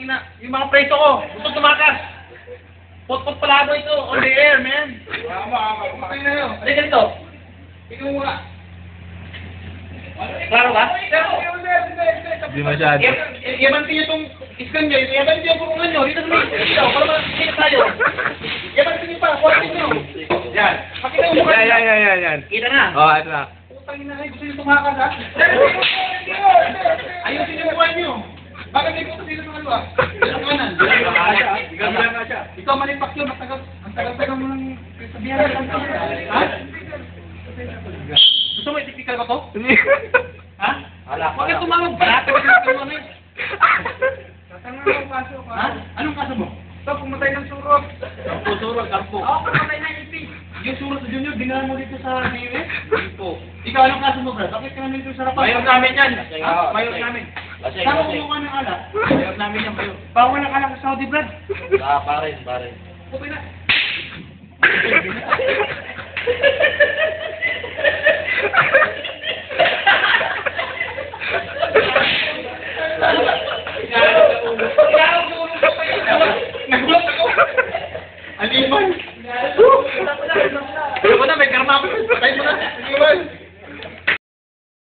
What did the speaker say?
ina. Yung mga preso ko, gusto tumakas. Pot-pot palabo ito, on the air, man. Okay na yun. Ano ganito? Ikaw muna. Klaro ka? Hindi masyado. Yamantin niyo itong iskan niyo, yamantin niyo yung kurungan niyo, dito sa mga iskan para makikita tayo. Yamantin niyo pa, kuwatin niyo. Yan. Pakita mo mukha. Yan. Kita na. Oh, ito na. Putang ina kayo, gusto niyo tumakas ha? Ayusin niyo mukha niyo. Bakit may gusto dito sa kaliwa? Ang kanan. Bilang ka siya. Ikaw malipak yun, ang tagal-tagal mo ng sabihan. Ha? Gusto mo itiktikal ba to? Ha? Bakit tumawag? Barata ka ng ano yun? Tatangan mo kaso ka. Ha? Anong kaso mo? Ito, pumatay ng surot. Surot, karpo. Oo, pumatay ng ipin. Yung surot na Junior, dinala mo dito sa DUS? Dito. Ikaw, anong kaso mo, Brad? Bakit ka namin dito sa harapan? Mayor namin yan. Mayor namin. Saan mo kumuha ng alak? Mayor namin yan, Mayor. Bawal ang alak sa Saudi, Brad. Parin. Okay na. Nagulat ako. Aliman. Ano mo na, may karma. Patay mo na.